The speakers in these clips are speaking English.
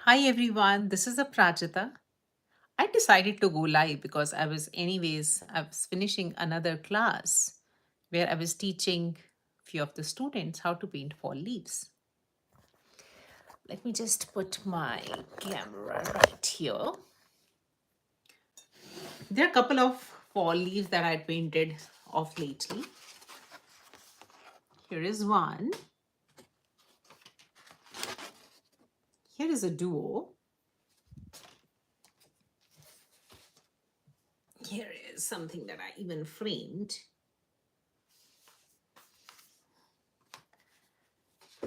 Hi everyone, this is Aprajita. I decided to go live because I was finishing another class where I was teaching few of the students how to paint fall leaves. Let me just put my camera right here. There are a couple of fall leaves that I painted off lately. Here is one. Here is a duo. Here is something that I even framed.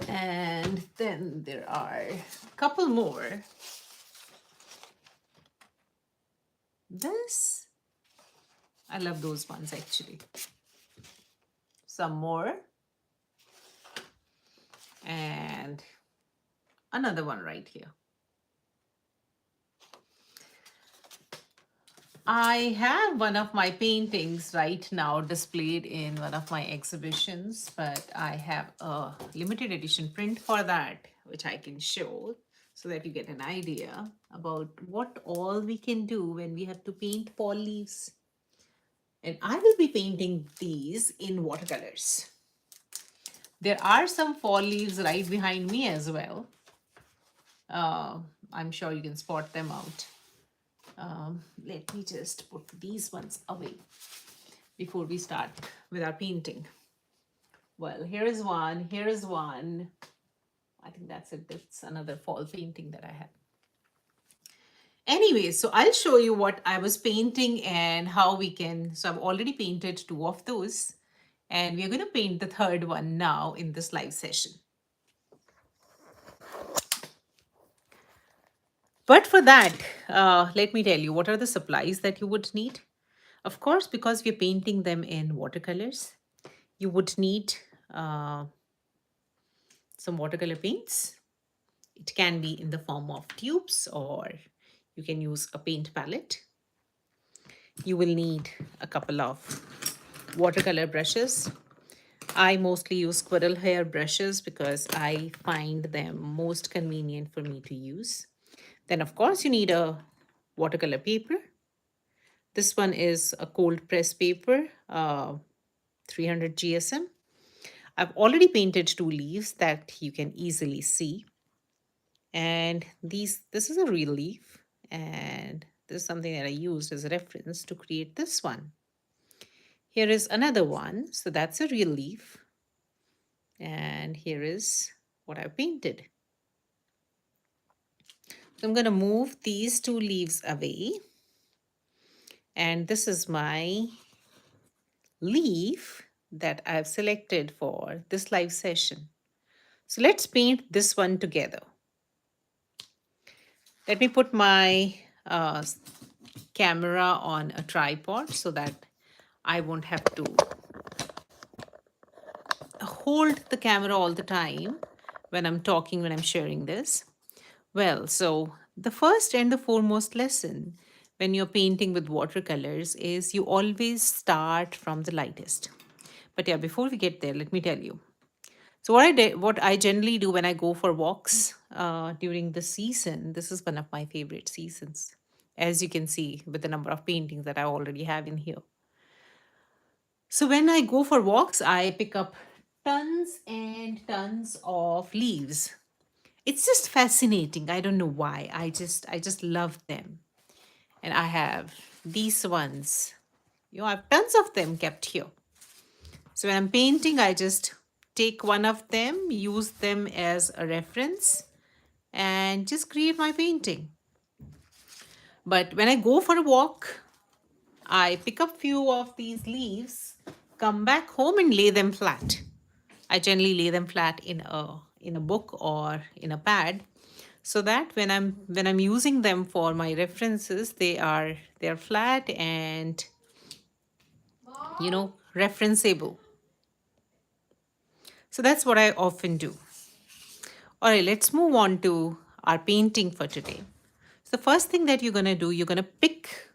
And then there are a couple more. This, I love those ones actually. Some more. And another one right here. I have one of my paintings right now displayed in one of my exhibitions, but I have a limited edition print for that, which I can show so that you get an idea about what all we can do when we have to paint fall leaves. And I will be painting these in watercolors. There are some fall leaves right behind me as well. Uh, I'm sure you can spot them out. Let me just put these ones away before we start with our painting. Well, here is one, here is one. I think that's it. That's another fall painting that I have. Anyway, so I'll show you what I was painting and how we can. So I've already painted two of those, and we're going to paint the third one now in this live session. But for that, let me tell you what are the supplies that you would need. Of course, because we're painting them in watercolors, you would need uh, some watercolor paints. It can be in the form of tubes or you can use a paint palette. You will need a couple of watercolor brushes. I mostly use squirrel hair brushes because I find them most convenient for me to use. Then, of course, you need a watercolor paper. This one is a cold press paper, 300 GSM. I've already painted two leaves that you can easily see. And this is a real leaf. And this is something that I used as a reference to create this one. Here is another one. So that's a real leaf. And here is what I painted. So I'm going to move these two leaves away. And this is my leaf that I've selected for this live session. So let's paint this one together. Let me put my camera on a tripod so that I won't have to hold the camera all the time when I'm talking, when I'm sharing this. Well, so the first and the foremost lesson when you're painting with watercolors is you always start from the lightest. But yeah, before we get there, let me tell you. So what I generally do when I go for walks during the season, this is one of my favorite seasons, as you can see with the number of paintings that I already have in here. So when I go for walks, I pick up tons and tons of leaves. It's just fascinating. I don't know why. I just love them. And I have these ones. I have tons of them kept here. So when I'm painting, I just take one of them, use them as a reference, and just create my painting. But when I go for a walk, I pick up few of these leaves, come back home and lay them flat. I generally lay them flat in a book or in a pad so that when I'm using them for my references, they're flat and referenceable. So that's what I often do. All right, let's move on to our painting for today. So the first thing that you're going to do, you're going to pick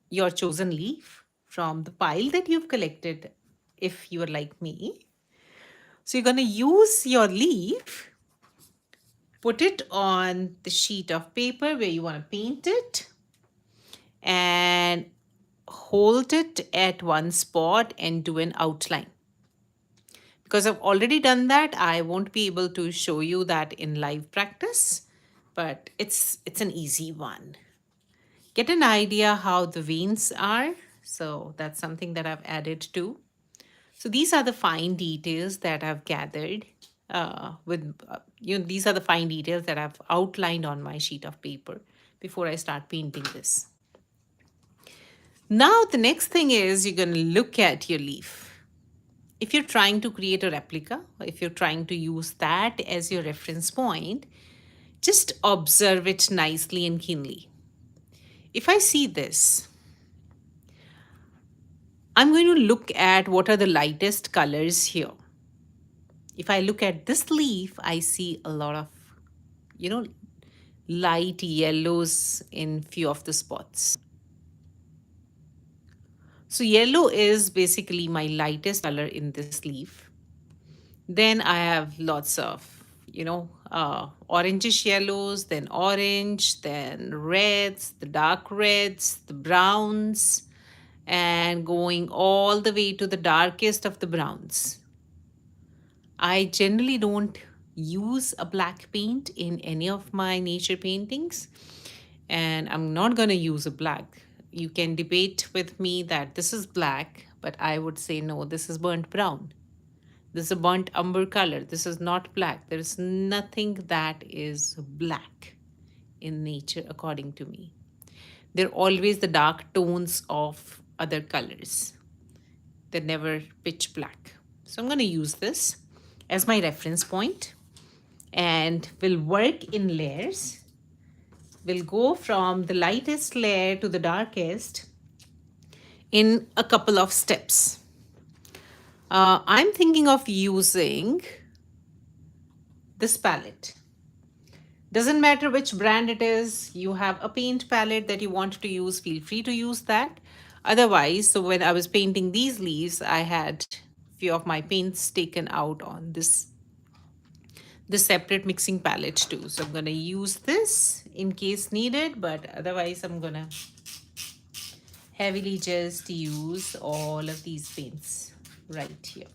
your chosen leaf from the pile that you've collected if you are like me. So you're going to use your leaf Put it on the sheet of paper where you want to paint it and hold it at one spot and do an outline. Because I've already done that, I won't be able to show you that in live practice, but it's an easy one. Get an idea how the veins are. So that's something that I've added too. So these are the fine details that I've gathered these are the fine details that I've outlined on my sheet of paper before I start painting this. Now the next thing is you're going to look at your leaf. If you're trying to create a replica, or if you're trying to use that as your reference point, just observe it nicely and keenly. If I see this, I'm going to look at what are the lightest colors here. If I look at this leaf, I see a lot of, you know, light yellows in few of the spots. So yellow is basically my lightest color in this leaf. Then I have lots of, orangish yellows, then orange, then reds, the dark reds, the browns, and going all the way to the darkest of the browns. I generally don't use a black paint in any of my nature paintings, and I'm not going to use a black. You can debate with me that this is black, but I would say no, this is burnt brown. This is a burnt umber color. This is not black. There is nothing that is black in nature, according to me. They're always the dark tones of other colors. They're never pitch black. So I'm going to use this as my reference point, and we'll work in layers. We'll go from the lightest layer to the darkest in a couple of steps. I'm thinking of using this palette. Doesn't matter which brand it is, you have a paint palette that you want to use, feel free to use that. Otherwise, so when I was painting these leaves, I had few of my paints taken out on this separate mixing palette too. So I'm gonna use this in case needed, but otherwise I'm gonna heavily just use all of these paints right here.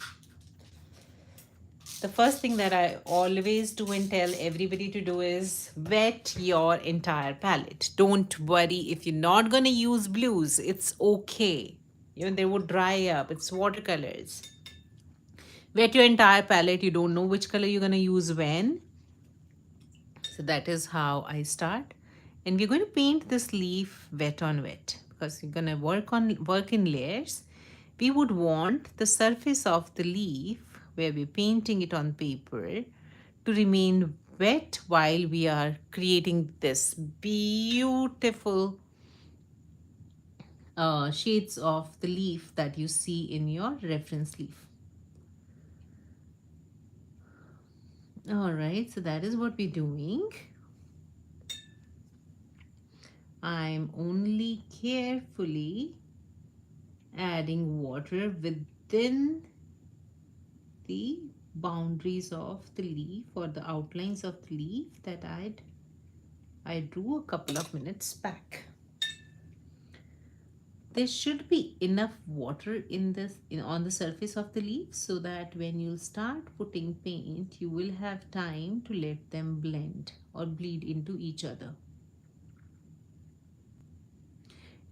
The first thing that I always do and tell everybody to do is wet your entire palette. Don't worry if you're not going to use blues. It's okay. They would dry up. It's watercolors. Wet your entire palette. You don't know which color you're going to use when. So that is how I start. And we're going to paint this leaf wet on wet because we're going to work in layers. We would want the surface of the leaf where we're painting it on paper to remain wet while we are creating this beautiful shades of the leaf that you see in your reference leaf. All right, so that is what we're doing. I'm only carefully adding water within the boundaries of the leaf or the outlines of the leaf that I drew a couple of minutes back. There should be enough water on the surface of the leaf so that when you'll start putting paint, you will have time to let them blend or bleed into each other.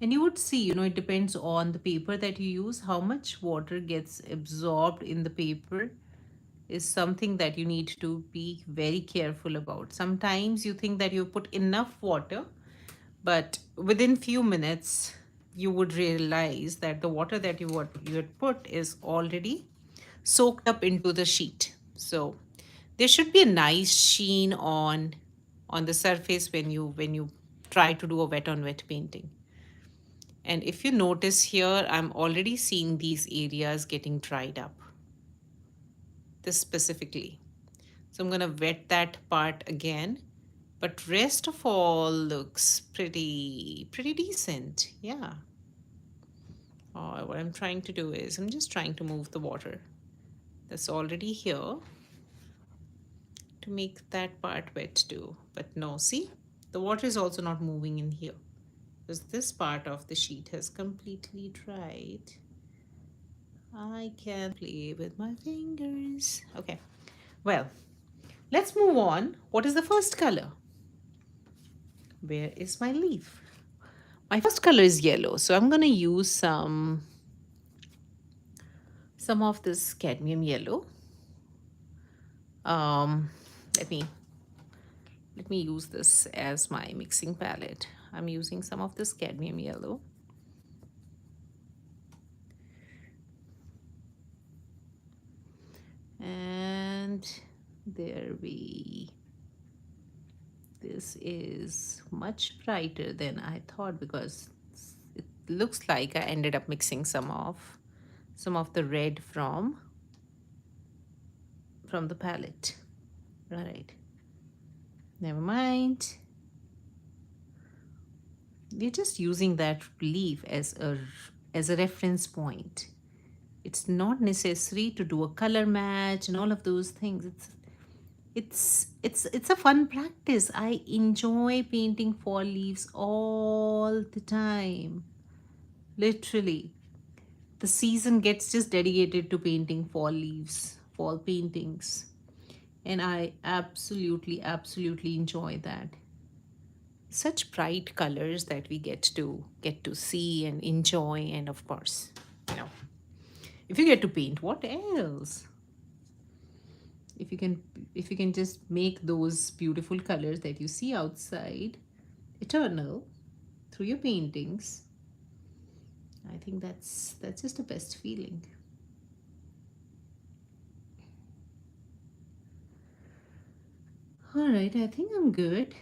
And you would see, it depends on the paper that you use, how much water gets absorbed in the paper is something that you need to be very careful about. Sometimes you think that you put enough water, but within few minutes, you would realize that the water that you had put is already soaked up into the sheet. So there should be a nice sheen on the surface when you try to do a wet on wet painting. And if you notice here, I'm already seeing these areas getting dried up. This specifically. So I'm going to wet that part again. But rest of all looks pretty decent. Yeah. What I'm trying to do is I'm just trying to move the water that's already here to make that part wet too. But no, see, the water is also not moving in here because this part of the sheet has completely dried. I can play with my fingers. Okay, well, let's move on. What is the first color? Where is my leaf? My first color is yellow, so I'm gonna use some of this cadmium yellow. Um, let me let me use this as my mixing palette. I'm using some of this cadmium yellow. And there we, this is much brighter than I thought because it looks like I ended up mixing some of the red from the palette. All right, never mind. We're just using that leaf as a reference point. It's not necessary to do a color match and all of those things. It's a fun practice. I enjoy painting fall leaves all the time. Literally. The season gets just dedicated to painting fall leaves, fall paintings. And I absolutely enjoy that. Such bright colors that we get to see and enjoy, and of course, you know, if you get to paint, what else? if you can if you can just make those beautiful colors that you see outside eternal through your paintings, I think that's just the best feeling. All right, I think I'm good.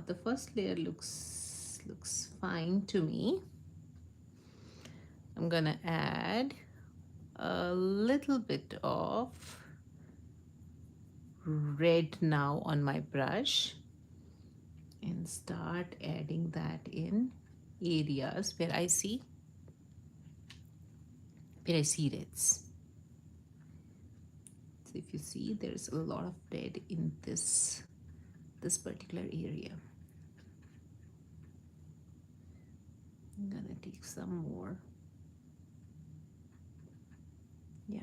The first layer looks fine to me. I'm gonna add a little bit of red now on my brush and start adding that in areas where I see reds. So if you see, there's a lot of red in this particular area. I'm gonna take some more. Yeah.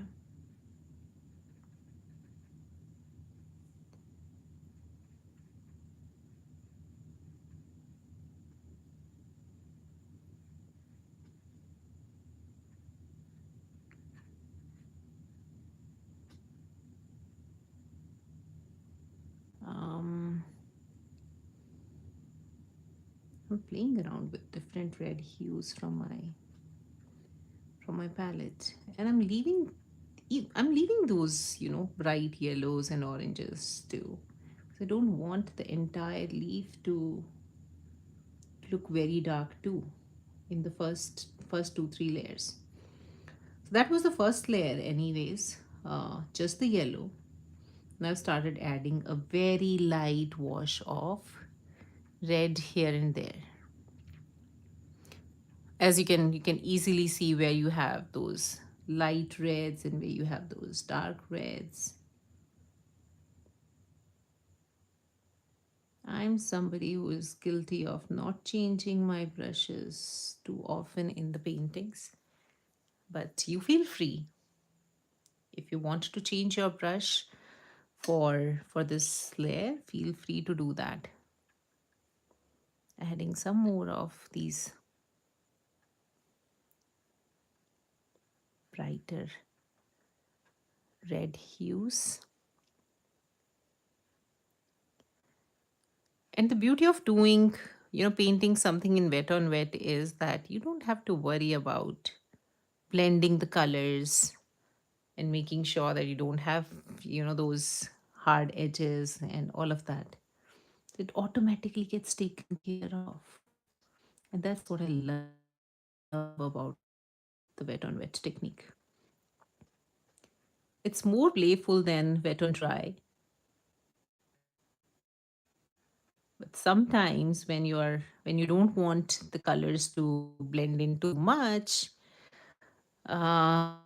Um, I'm playing around with different red hues from my palette, and I'm leaving those bright yellows and oranges too. So I don't want the entire leaf to look very dark too in the first 2 3 layers. So that was the first layer anyways, just the yellow. And I've started adding a very light wash of red here and there. As you can easily see where you have those light reds and where you have those dark reds. I'm somebody who is guilty of not changing my brushes too often in the paintings, but you feel free. If you want to change your brush for this layer, feel free to do that. Adding some more of these brighter red hues. And the beauty of painting something in wet on wet is that you don't have to worry about blending the colors and making sure that you don't have, those hard edges and all of that. It automatically gets taken care of. And that's what I love about the wet on wet technique. It's more playful than wet on dry. But sometimes when you don't want the colors to blend in too much, there are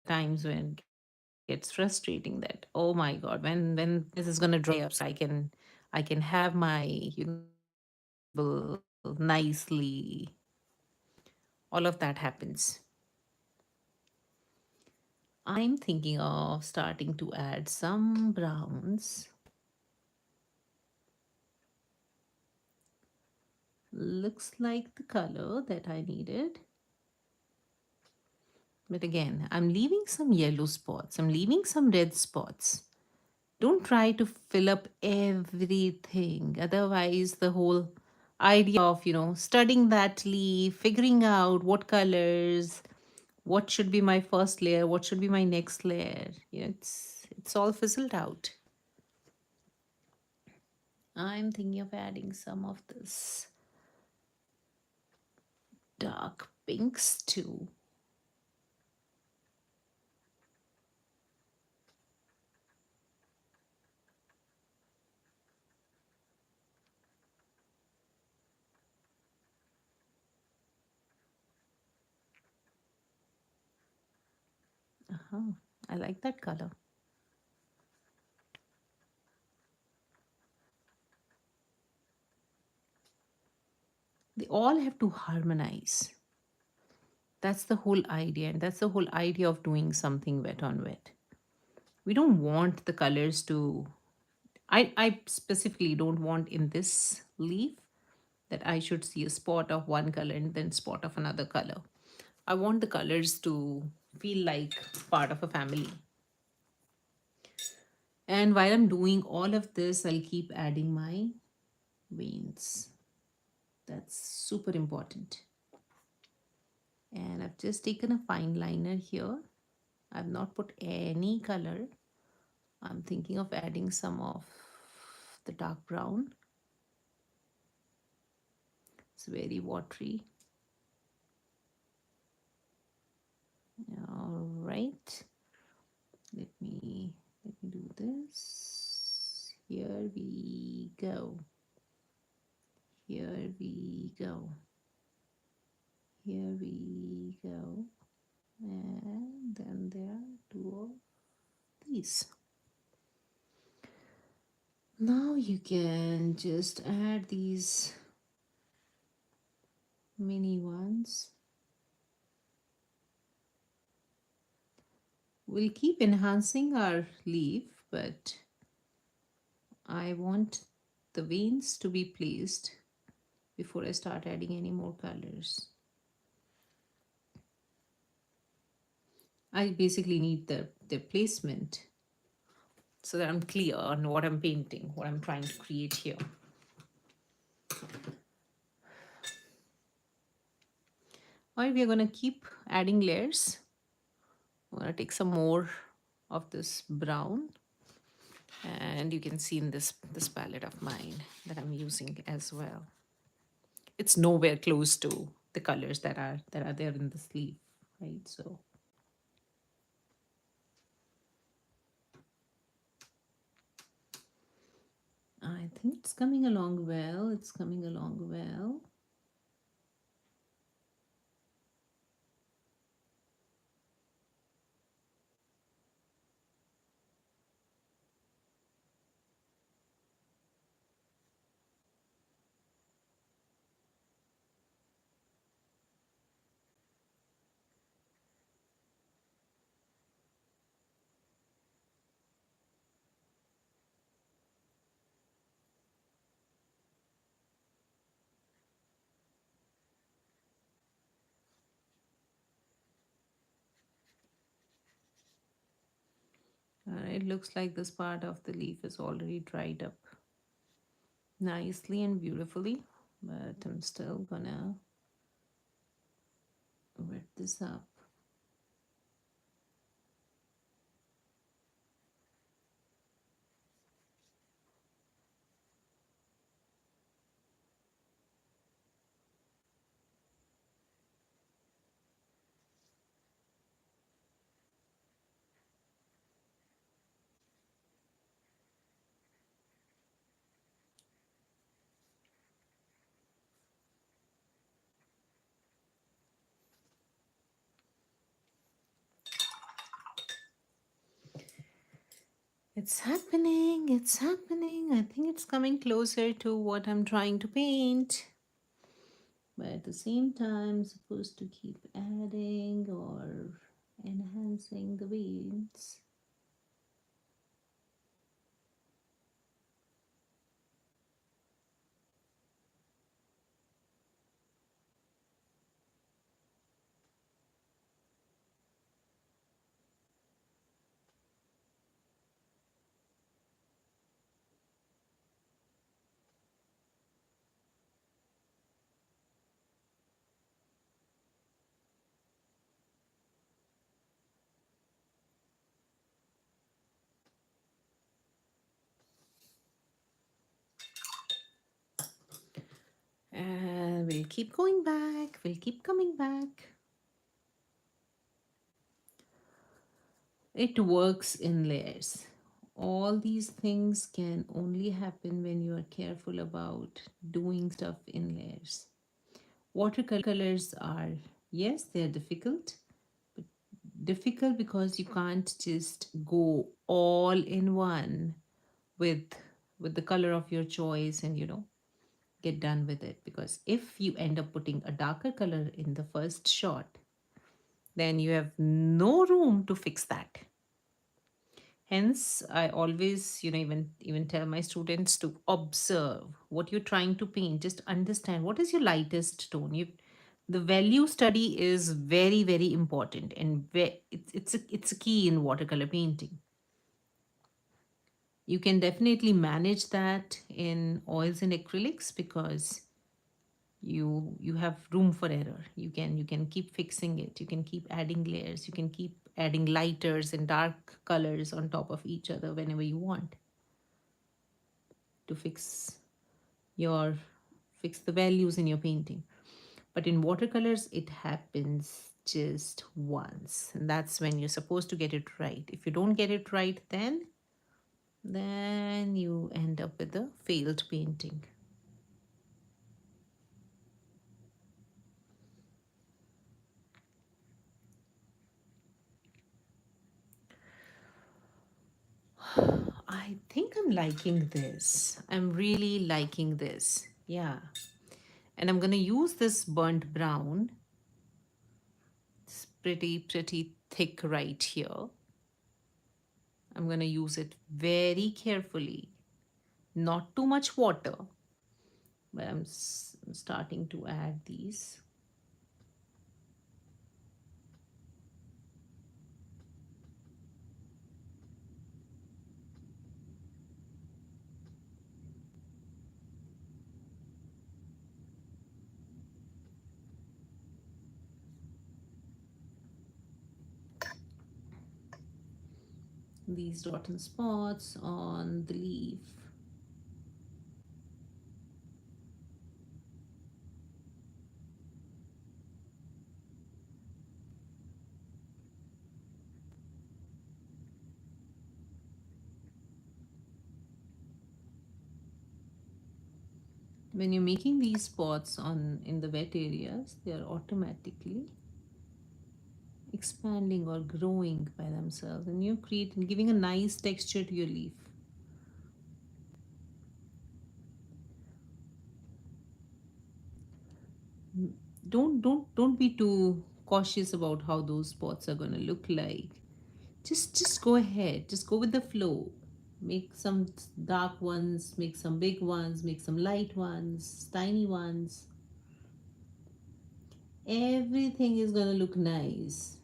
times when it gets a little gets frustrating that, oh my god, when this is going to dry up so I can have my, table nicely. All of that happens. I'm thinking of starting to add some browns. Looks like the color that I needed. But again, I'm leaving some yellow spots. I'm leaving some red spots. Don't try to fill up everything. Otherwise, the whole idea of, studying that leaf, figuring out what colors, what should be my first layer, what should be my next layer, it's all fizzled out. I'm thinking of adding some of this dark pinks too. Uh-huh. I like that color. They all have to harmonize. That's the whole idea, and that's the whole idea of doing something wet on wet. We don't want the colors to. I specifically don't want in this leaf that I should see a spot of one color and then spot of another color. I want the colors to feel like part of a family. And while I'm doing all of this, I'll keep adding my veins. That's super important. And I've just taken a fine liner here. I've not put any color. I'm thinking of adding some of the dark brown. It's very watery. All right. Let me do this. Here we go. Here we go. Here we go. And then there are two of these. Now you can just add these mini ones. We'll keep enhancing our leaf, but I want the veins to be placed before I start adding any more colors. I basically need the placement so that I'm clear on what I'm painting, what I'm trying to create here. All right, we're going to keep adding layers. I'm going to take some more of this brown, and you can see in this palette of mine that I'm using as well. It's nowhere close to the colors that are there in the sleeve, right? So I think it's coming along well. It's coming along well. It looks like this part of the leaf is already dried up nicely and beautifully, but I'm still gonna wet this up. It's happening, it's happening. I think it's coming closer to what I'm trying to paint. But at the same time, I'm supposed to keep adding or enhancing the veins. And we'll keep going back, we'll keep coming back. It works in layers. All these things can only happen when you are careful about doing stuff in layers. Watercolors are, yes, they're difficult, but difficult because you can't just go all in one with the color of your choice and get done with it, because if you end up putting a darker color in the first shot, then you have no room to fix that. Hence, I always, even tell my students to observe what you're trying to paint. Just understand what is your lightest tone. The value study is very, very important, and it's a key in watercolor painting. You can definitely manage that in oils and acrylics because you have room for error. You can keep fixing it. You can keep adding layers. You can keep adding lighters and dark colors on top of each other whenever you want to your fix the values in your painting. But in watercolors it happens just once, and that's when you're supposed to get it right. If you don't get it right, then you end up with a failed painting. I think I'm liking this. I'm really liking this. Yeah. And I'm going to use this burnt brown. It's pretty thick right here. I'm going to use it very carefully. Not too much water, but I'm starting to add these. These rotten spots on the leaf. When you're making these spots on in the wet areas, they are automatically expanding or growing by themselves, and you're creating giving a nice texture to your leaf. Don't be too cautious about how those spots are going to look like. Just go ahead, just go with the flow. Make some dark ones, make some big ones, make some light ones, tiny ones. Everything is going to look nice.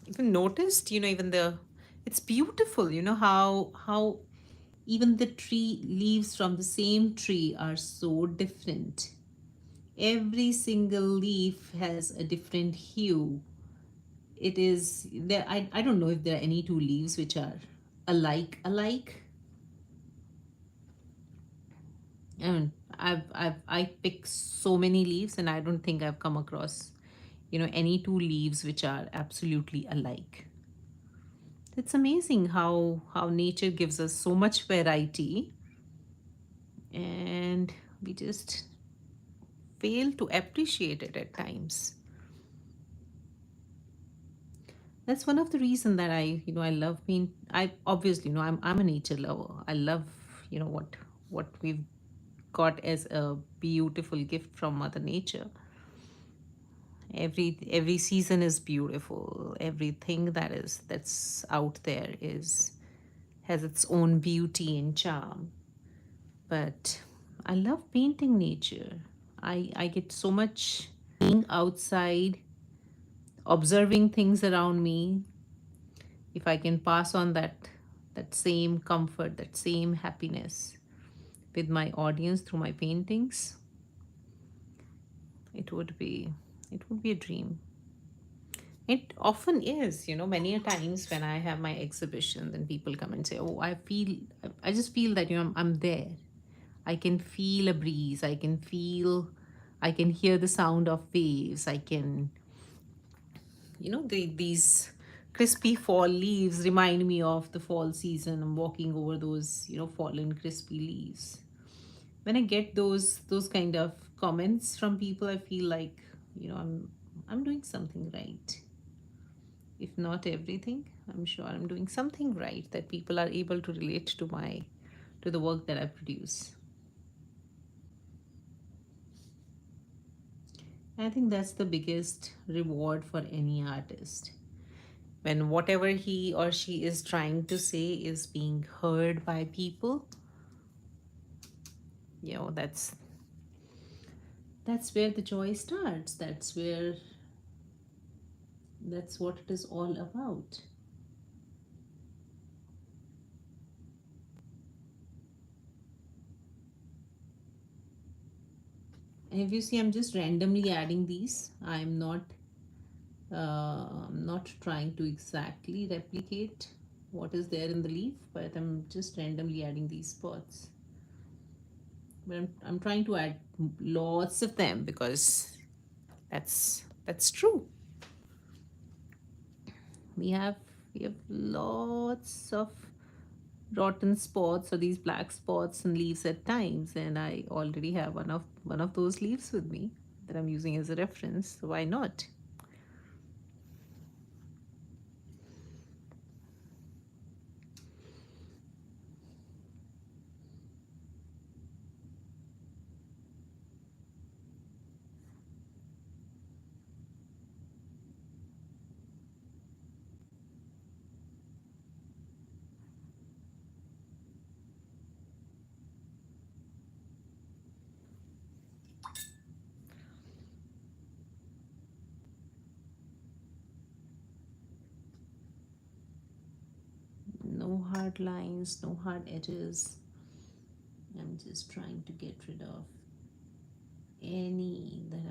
Even noticed, even the it's beautiful, how even the tree leaves from the same tree are so different. Every single leaf has a different hue. It is there. I don't know if there are any two leaves which are alike. I mean, I pick so many leaves, and I don't think I've come across, any two leaves which are absolutely alike. It's amazing how nature gives us so much variety, and we just fail to appreciate it at times. That's one of the reason that I love being. I obviously, I'm a nature lover. I love, what we've got as a beautiful gift from Mother Nature. Every season is beautiful. Everything that's out there is has its own beauty and charm. But I love painting nature. I get so much being outside, observing things around me. If I can pass on that same comfort, that same happiness with my audience through my paintings, it would be it would be a dream. It often is, many a times when I have my exhibition, then people come and say, "Oh, I just feel that, I'm there. I can feel a breeze. I can hear the sound of waves. I can, these crispy fall leaves remind me of the fall season. I'm walking over those, fallen crispy leaves. When I get those kind of comments from people, I feel like, I'm doing something right. If not everything, I'm sure I'm doing something right, that people are able to relate to the work that I produce. I think that's the biggest reward for any artist. When whatever he or she is trying to say is being heard by people, that's where the joy starts. That's what it is all about. And if you see, I'm just randomly adding these. I'm not trying to exactly replicate what is there in the leaf, but I'm just randomly adding these spots. But I'm trying to add lots of them because that's true. We have we have lots of rotten spots or these black spots and leaves at times, and I already have one of those leaves with me that I'm using as a reference. So why not? No hard lines, no hard edges. I'm just trying to get rid of any that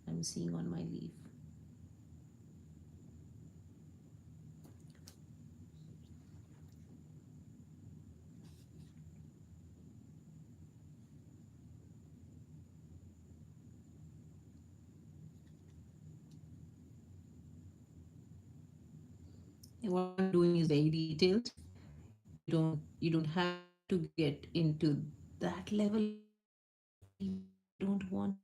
I'm seeing on my leaf. And what I'm doing is very detailed. You don't have to get into that level of detail if you don't want.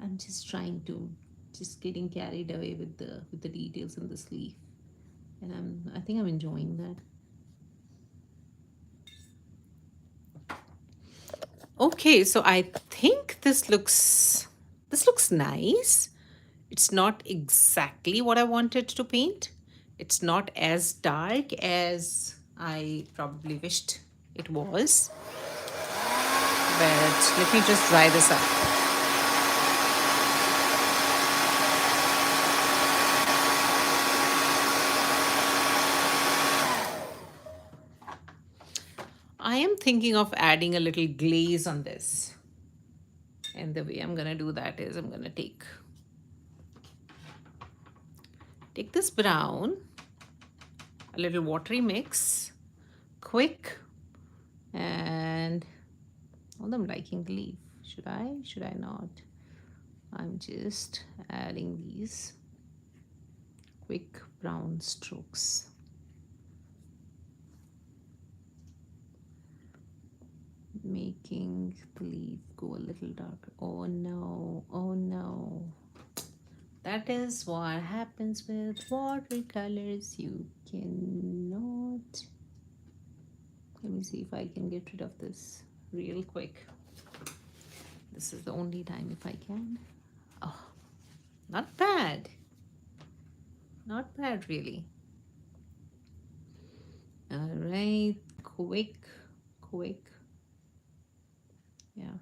I'm just trying to just getting carried away with the details in the sleeve, and I think I'm enjoying that. Okay, so I think this looks nice. It's not exactly what I wanted to paint. It's not as dark as I probably wished it was. But let me just dry this up. I am thinking of adding a little glaze on this. And the way I'm gonna do that is I'm gonna take this brown, a little watery mix, quick, and oh, I'm liking the leaf. Should I? Should I not? I'm just adding these quick brown strokes, making the leaf go a little darker. Oh no, oh no. That is what happens with watercolors. You cannot. Let me see if I can get rid of this real quick. This is the only time if I can. Oh, not bad. Not bad, really. All right, quick. Yeah,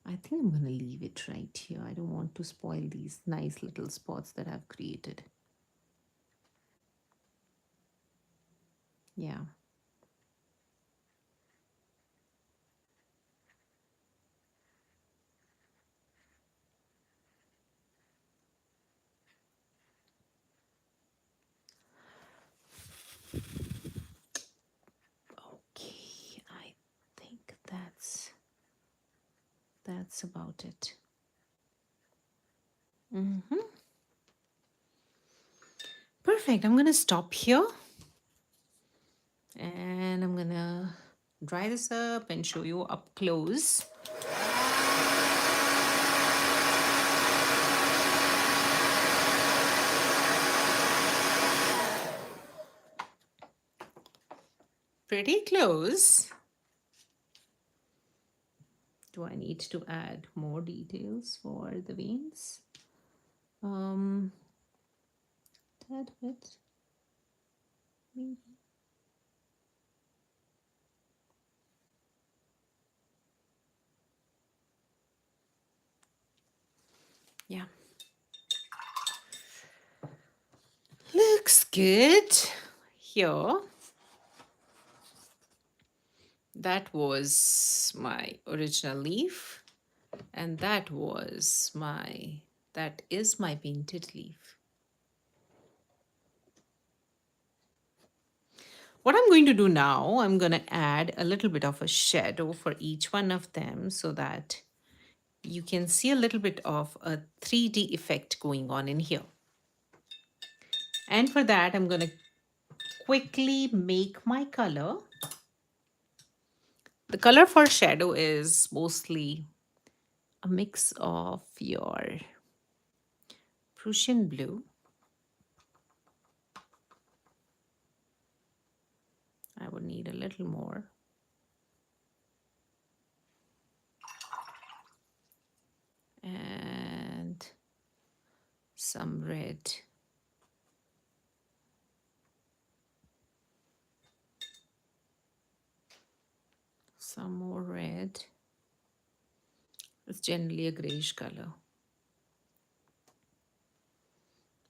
I think I'm gonna leave it right here. I don't want to spoil these nice little spots that I've created. Yeah. Okay, I think that's about it. Mm-hmm. Perfect. I'm gonna stop here and I'm gonna dry this up and show you up close. Pretty close. Do I need to add more details for the veins? Um, that bit, maybe. Yeah. Looks good. Here, that was my original leaf, and that is my painted leaf. What I'm going to do now, I'm going to add a little bit of a shadow for each one of them so that you can see a little bit of a 3D effect going on in here. And for that, I'm going to quickly make my color. The color for shadow is mostly a mix of your Prussian blue. I would need a little more. And some red. Some more red. It's generally a grayish color.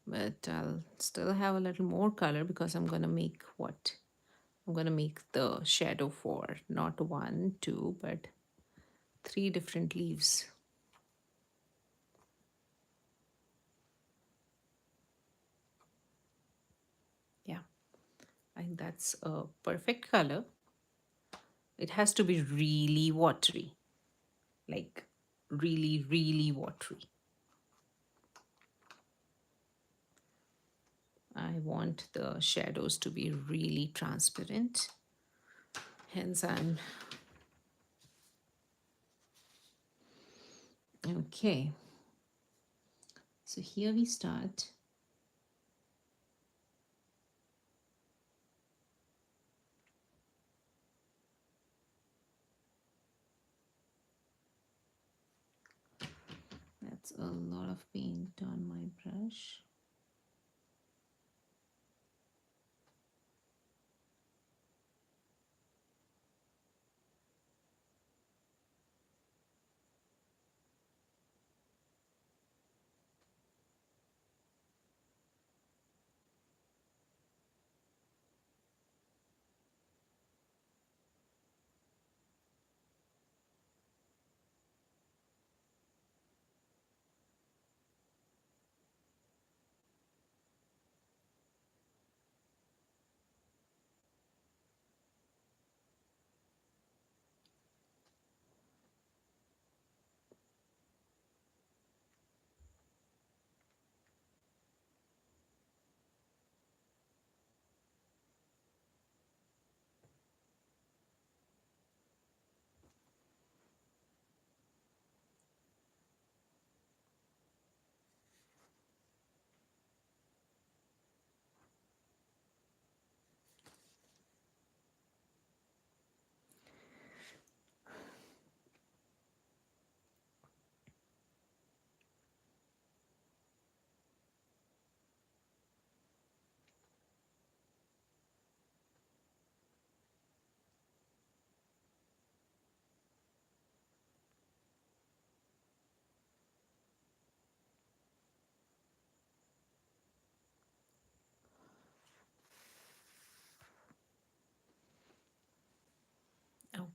But I'll still have a little more color because I'm going to make what? I'm going to make the shadow for not 1, 2, but 3 different leaves. Yeah, I think that's a perfect color. It has to be really watery, like really, really watery. I want the shadows to be really transparent. Hence, I'm okay. So here we start. That's a lot of paint on my brush.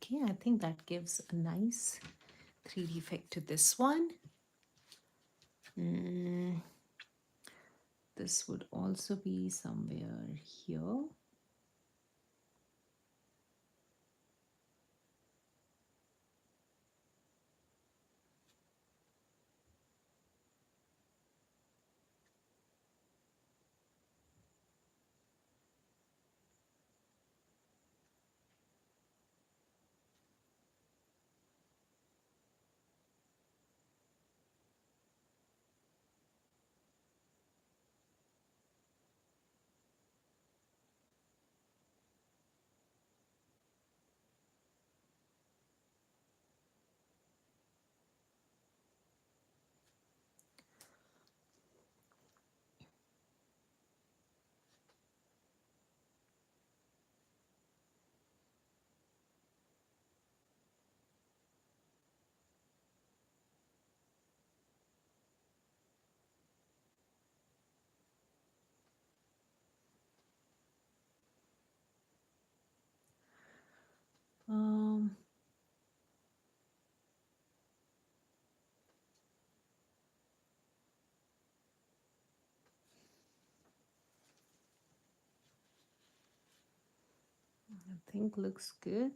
Okay, I think that gives a nice 3D effect to this one. Mm, this would also be somewhere here. Um, I think looks good.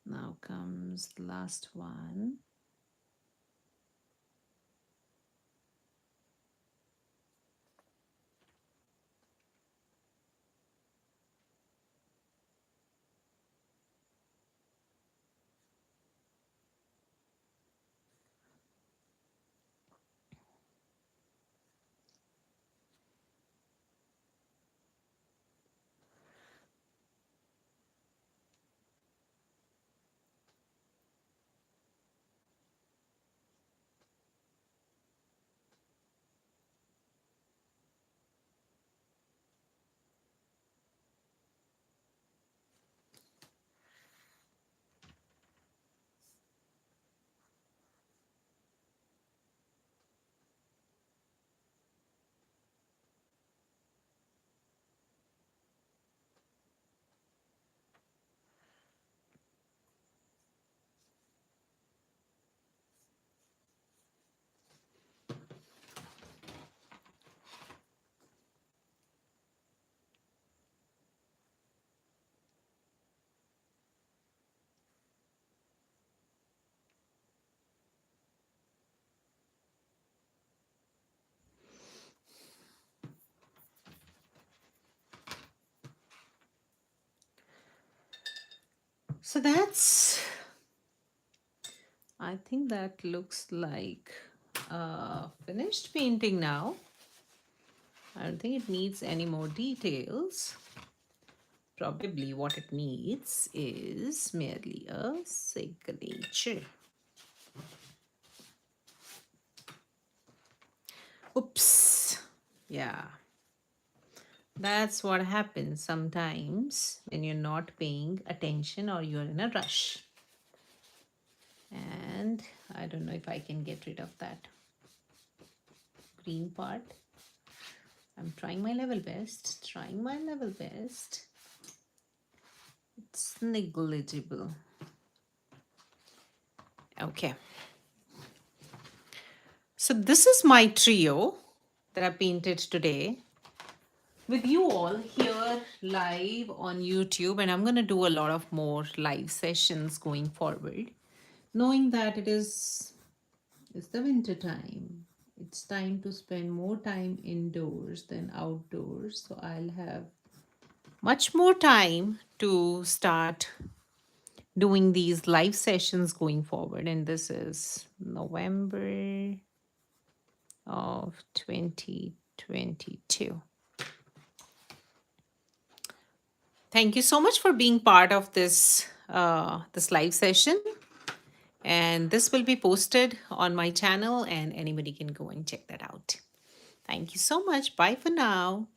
Now comes the last one. So that's, I think that looks like a finished painting now. I don't think it needs any more details. Probably what it needs is merely a signature. Oops. Yeah. That's what happens sometimes when you're not paying attention or you're in a rush. And I don't know if I can get rid of that green part. I'm trying my level best, trying my level best. It's negligible. Okay. So this is my trio that I painted today with you all here live on YouTube. And I'm going to do a lot of more live sessions going forward, knowing that it's the winter time. It's time to spend more time indoors than outdoors. So I'll have much more time to start doing these live sessions going forward. And this is November of 2022. Thank you so much for being part of this live session. And this will be posted on my channel, and anybody can go and check that out. Thank you so much. Bye for now.